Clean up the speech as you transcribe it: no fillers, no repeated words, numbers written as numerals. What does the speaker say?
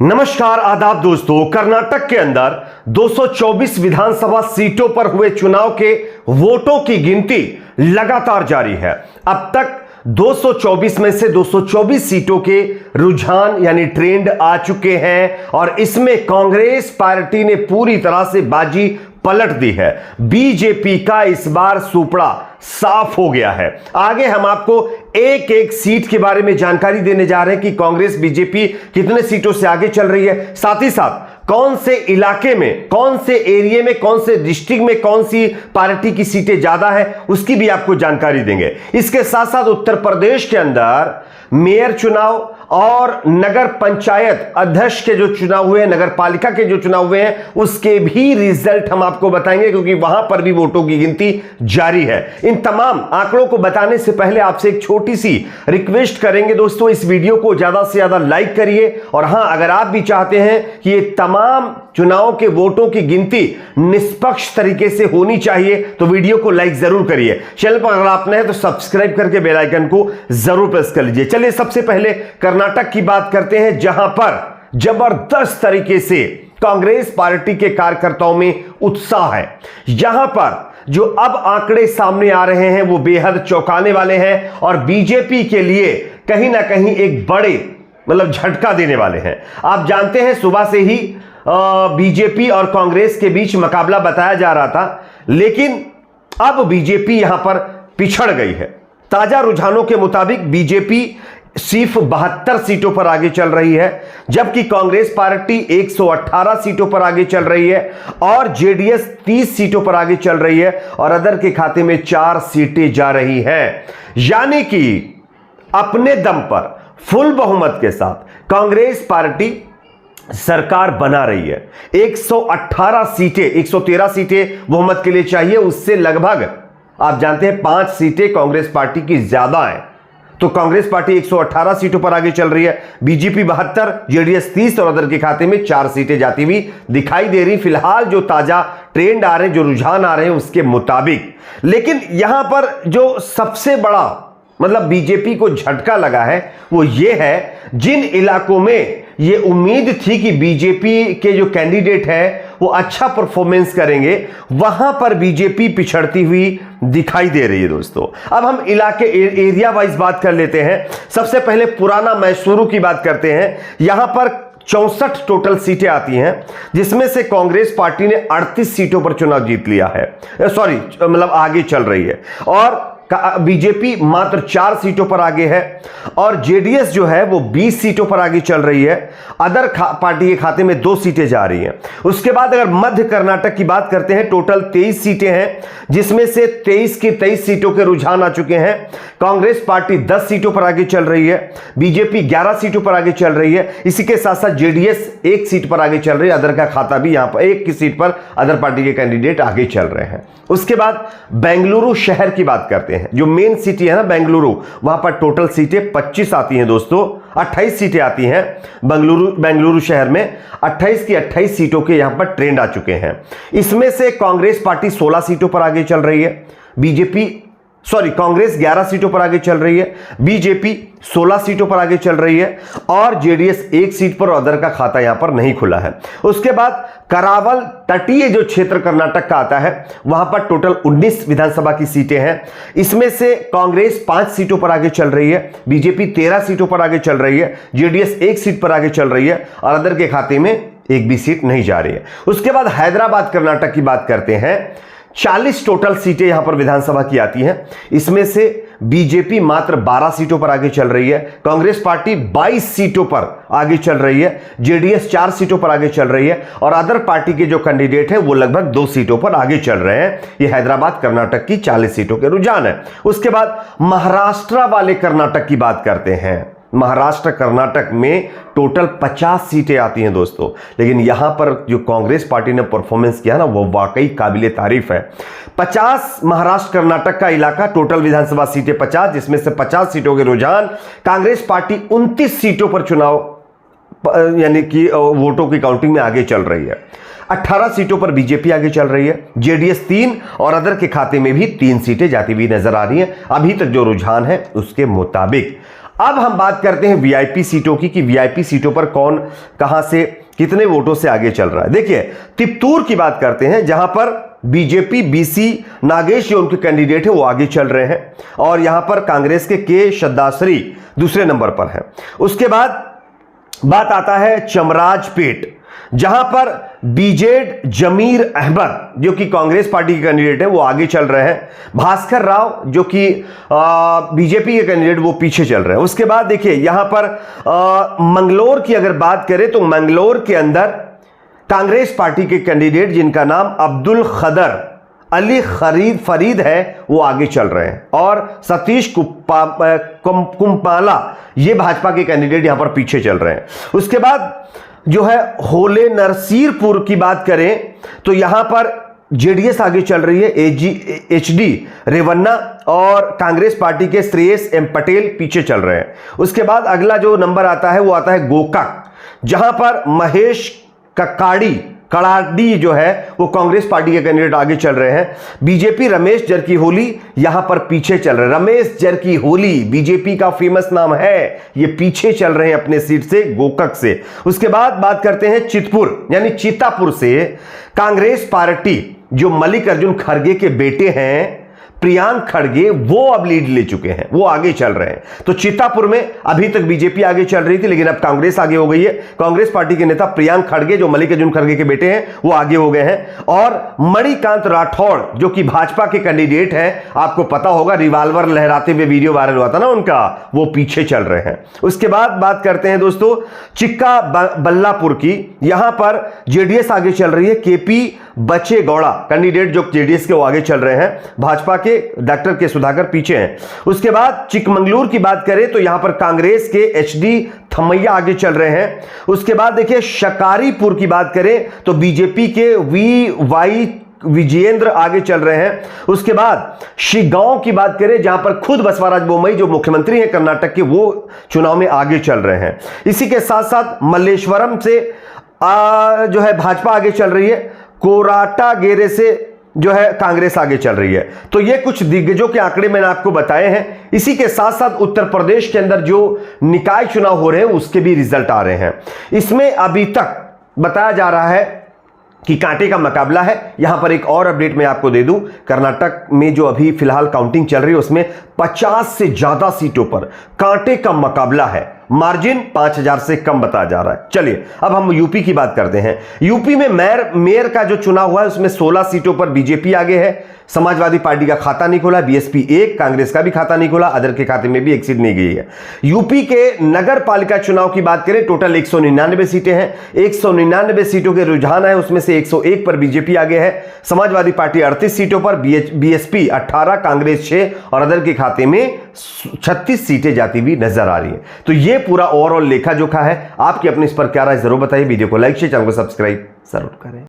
नमस्कार, आदाब दोस्तों। कर्नाटक के अंदर 224 विधानसभा सीटों पर हुए चुनाव के वोटों की गिनती लगातार जारी है। अब तक 224 में से 224 सीटों के रुझान यानी ट्रेंड आ चुके हैं और इसमें कांग्रेस पार्टी ने पूरी तरह से बाजी पलट दी है। बीजेपी का इस बार सुपड़ा साफ हो गया है। आगे हम आपको एक एक सीट के बारे में जानकारी देने जा रहे हैं कि कांग्रेस बीजेपी कितने सीटों से आगे चल रही है, साथ ही साथ कौन से इलाके में, कौन से एरिया में, कौन से डिस्ट्रिक्ट में कौन सी पार्टी की सीटें ज्यादा है उसकी भी आपको जानकारी देंगे। इसके साथ साथ उत्तर प्रदेश के अंदर मेयर चुनाव और नगर पंचायत अध्यक्ष के जो चुनाव हुए, नगर पालिका के जो चुनाव हुए हैं, उसके भी रिजल्ट हम आपको बताएंगे क्योंकि वहां पर भी वोटों की गिनती जारी है। इन तमाम आंकड़ों को बताने से पहले आपसे एक छोटी सी रिक्वेस्ट करेंगे दोस्तों, इस वीडियो को ज्यादा से ज्यादा लाइक करिए और हां, अगर आप भी चाहते हैं कि ये तमाम चुनाव के वोटों की गिनती निष्पक्ष तरीके से होनी चाहिए तो वीडियो को लाइक जरूर करिए। चैनल पर अगर आप नए हैं तो सब्सक्राइब करके बेल आइकन को जरूर प्रेस कर लीजिए। चलिए सबसे पहले कर्नाटक की बात करते हैं, जहां पर जबरदस्त तरीके से कांग्रेस पार्टी के कार्यकर्ताओं में उत्साह है। यहां पर जो अब आंकड़े सामने आ रहे हैं वो बेहद चौंकाने वाले हैं और बीजेपी के लिए कहीं ना कहीं एक बड़े झटका देने वाले हैं। आप जानते हैं सुबह से ही बीजेपी और कांग्रेस के बीच मुकाबला बताया जा रहा था, लेकिन अब बीजेपी यहां पर पिछड़ गई है। ताजा रुझानों के मुताबिक बीजेपी सिर्फ 72 सीटों पर आगे चल रही है, जबकि कांग्रेस पार्टी 118 सीटों पर आगे चल रही है और जेडीएस 30 सीटों पर आगे चल रही है और अदर के खाते में 4 सीटें जा रही हैं। यानी कि अपने दम पर फुल बहुमत के साथ कांग्रेस पार्टी सरकार बना रही है। 118 सीटें, 113 सीटें बहुमत के लिए चाहिए, उससे लगभग आप जानते हैं 5 सीटें कांग्रेस पार्टी की ज्यादा है। तो कांग्रेस पार्टी 118 सीटों पर आगे चल रही है, बीजेपी 72, जेडीएस 30 और अदर के खाते में 4 सीटें जाती हुई दिखाई दे रही फिलहाल जो ताजा ट्रेंड आ रहे हैं, जो रुझान आ रहे हैं उसके मुताबिक। लेकिन यहां पर जो सबसे बड़ा बीजेपी को झटका लगा है वो ये है, जिन इलाकों में ये उम्मीद थी कि बीजेपी के जो कैंडिडेट है वो अच्छा परफॉर्मेंस करेंगे, वहां पर बीजेपी पिछड़ती हुई दिखाई दे रही है दोस्तों। अब हम इलाके एरिया वाइज बात कर लेते हैं। सबसे पहले पुराना मैसूरू की बात करते हैं। यहां पर 64 टोटल सीटें आती हैं, जिसमें से कांग्रेस पार्टी ने 38 सीटों पर चुनाव जीत लिया है, आगे चल रही है और बीजेपी मात्र 4 सीटों पर आगे है और जेडीएस जो है वो 20 सीटों पर आगे चल रही है। अदर पार्टी के खाते में 2 सीटें जा रही हैं। उसके बाद अगर मध्य कर्नाटक की बात करते हैं, टोटल 23 सीटें हैं, जिसमें से 23 की 23 सीटों के रुझान आ चुके हैं। कांग्रेस पार्टी 10 सीटों पर आगे चल रही है, बीजेपी 11 सीटों पर आगे चल रही है। इसी के साथ साथ जेडीएस 1 सीट पर आगे चल रही है, अदर का खाता भी यहां पर 1 की सीट पर अदर पार्टी के कैंडिडेट आगे चल रहे हैं। उसके बाद बेंगलुरु शहर की बात करते हैं, जो मेन सिटी है ना बेंगलुरु, वहां पर टोटल सीटें 25 आती हैं दोस्तों, 28 सीटें आती हैं बेंगलुरु शहर में। 28 की 28 सीटों के यहां पर ट्रेंड आ चुके हैं। इसमें से कांग्रेस पार्टी 16 सीटों पर आगे चल रही है, कांग्रेस 11 सीटों पर आगे चल रही है, बीजेपी 16 सीटों पर आगे चल रही है और जेडीएस 1 सीट पर और अदर का खाता यहां पर नहीं खुला है। उसके बाद करावल तटीय जो क्षेत्र कर्नाटक का आता है, वहां पर टोटल 19 विधानसभा की सीटें हैं। इसमें से कांग्रेस 5 सीटों पर आगे चल रही है, बीजेपी 13 सीटों पर आगे चल रही है, जेडीएस 1 सीट पर आगे चल रही है और अदर के खाते में 1 भी सीट नहीं जा रही है। उसके बाद हैदराबाद कर्नाटक की बात करते हैं। 40 टोटल सीटें यहां पर विधानसभा की आती हैं। इसमें से बीजेपी मात्र 12 सीटों पर आगे चल रही है, कांग्रेस पार्टी 22 सीटों पर आगे चल रही है, जेडीएस 4 सीटों पर आगे चल रही है और अदर पार्टी के जो कैंडिडेट है वो लगभग 2 सीटों पर आगे चल रहे हैं। ये हैदराबाद कर्नाटक की 40 सीटों के रुझान है। उसके बाद महाराष्ट्र वाले कर्नाटक की बात करते हैं। महाराष्ट्र कर्नाटक में टोटल 50 सीटें आती हैं दोस्तों, लेकिन यहां पर जो कांग्रेस पार्टी ने परफॉर्मेंस किया ना वो वाकई काबिले तारीफ है। 50 महाराष्ट्र कर्नाटक का इलाका, टोटल विधानसभा सीटें 50, जिसमें से 50 सीटों के रुझान। कांग्रेस पार्टी 29 सीटों पर चुनाव यानी कि वोटों की काउंटिंग में आगे चल रही है। 18 सीटों पर बीजेपी आगे चल रही है, जेडीएस 3 और अदर के खाते में भी 3 सीटें जाती हुई नजर आ रही हैं अभी तक जो रुझान है उसके मुताबिक। अब हम बात करते हैं वीआईपी सीटों की कि वीआईपी सीटों पर कौन कहां से कितने वोटों से आगे चल रहा है। देखिए, तिपतूर की बात करते हैं जहां पर बीजेपी बीसी नागेश जो उनके कैंडिडेट है वो आगे चल रहे हैं, और यहां पर कांग्रेस के श्रद्धाश्री दूसरे नंबर पर है। उसके बाद बात आता है चमराजपेट, जहां पर बीजेड जमीर अहमद जो कि कांग्रेस पार्टी के कैंडिडेट है वो आगे चल रहे हैं, भास्कर राव जो कि बीजेपी के कैंडिडेट वो पीछे चल रहे हैं। उसके बाद देखिए यहां पर मंगलौर की अगर बात करें तो मंगलौर के अंदर कांग्रेस पार्टी के कैंडिडेट जिनका नाम अब्दुल खदर अली फरीद है वो आगे चल रहे हैं, और सतीश कुंपाला ये भाजपा के कैंडिडेट यहां पर पीछे चल रहे हैं। उसके बाद जो है होले नरसीरपुर की बात करें तो यहां पर जेडीएस आगे चल रही है, एचडी रेवन्ना और कांग्रेस पार्टी के श्रेयस एम पटेल पीछे चल रहे हैं। उसके बाद अगला जो नंबर आता है वो आता है गोकाक, जहां पर महेश कड़ाडी जो है वो कांग्रेस पार्टी के कैंडिडेट आगे चल रहे हैं। बीजेपी रमेश जरकीहोली यहां पर पीछे चल रहे हैं। रमेश जरकीहोली बीजेपी का फेमस नाम है, ये पीछे चल रहे हैं अपने सीट से गोकक से। उसके बाद बात करते हैं चितपुर यानी चितापुर से कांग्रेस पार्टी जो मल्लिकार्जुन खड़गे के बेटे हैं प्रियांक खड़गे वो अब लीड ले चुके हैं, वो आगे चल रहे हैं। तो चितापुर में अभी तक बीजेपी आगे चल रही थी लेकिन अब कांग्रेस आगे हो गई है। कांग्रेस पार्टी के नेता प्रियांक खड़गे जो मल्लिकार्जुन खड़गे के बेटे हैं वो आगे हो गए हैं, और मणिकांत राठौड़ जो कि भाजपा के कैंडिडेट हैं, आपको पता होगा रिवाल्वर लहराते हुए वीडियो वायरल हुआ था ना उनका, वो पीछे चल रहे हैं। उसके बाद बात करते हैं दोस्तों चिक्का बल्लापुर की, यहां पर जेडीएस आगे चल रही है। केपी बचेगौड़ा कैंडिडेट जो जेडीएस के वो आगे चल रहे हैं, भाजपा के डॉक्टर के सुधाकर पीछे हैं। उसके बाद चिकमंगलूर की बात करें तो यहां पर कांग्रेस के एचडी थमैया आगे चल रहे हैं। उसके बाद देखिए शिकारीपुर की बात करें तो बीजेपी के वाई विजेंद्र आगे चल रहे हैं। उसके बाद शिगांव की बात करें जहां पर खुद बसवराज बोम्मई जो मुख्यमंत्री हैं कर्नाटक के वो चुनाव में आगे चल रहे हैं। इसी के साथ साथ मल्लेश्वरम से जो है भाजपा आगे चल रही है, कोराटागेरे से जो है कांग्रेस आगे चल रही है। तो ये कुछ दिग्गजों के आंकड़े मैंने आपको बताए हैं। इसी के साथ साथ उत्तर प्रदेश के अंदर जो निकाय चुनाव हो रहे हैं उसके भी रिजल्ट आ रहे हैं। इसमें अभी तक बताया जा रहा है कि कांटे का मुकाबला है। यहां पर एक और अपडेट मैं आपको दे दूं, कर्नाटक में जो अभी फिलहाल काउंटिंग चल रही है उसमें 50 से ज्यादा सीटों पर कांटे का मुकाबला है, मार्जिन 5000 से कम बताया जा रहा है। चलिए अब हम यूपी की बात करते हैं। यूपी में मेयर का जो चुनाव हुआ है उसमें 16 सीटों पर बीजेपी आगे है। समाजवादी पार्टी का खाता नहीं खोला, बीएसपी 1, कांग्रेस का भी खाता नहीं खोला, अदर के खाते में भी एक सीट नहीं गई है। यूपी के नगर पालिका चुनाव की बात करें टोटल 199 सीटें हैं। 199 सीटों के रुझान है, उसमें से 101 पर बीजेपी आगे है, समाजवादी पार्टी 38 सीटों पर, बीएसपी 18, कांग्रेस 6 और अदर के खाते में 36 सीटें जाती हुई नजर आ रही है। तो ये पूरा ओवरऑल लेखा जोखा है। आपकी अपनी इस पर क्या राय जरूर बताइए। वीडियो को लाइक शेयर, चैनल को सब्सक्राइब जरूर करें।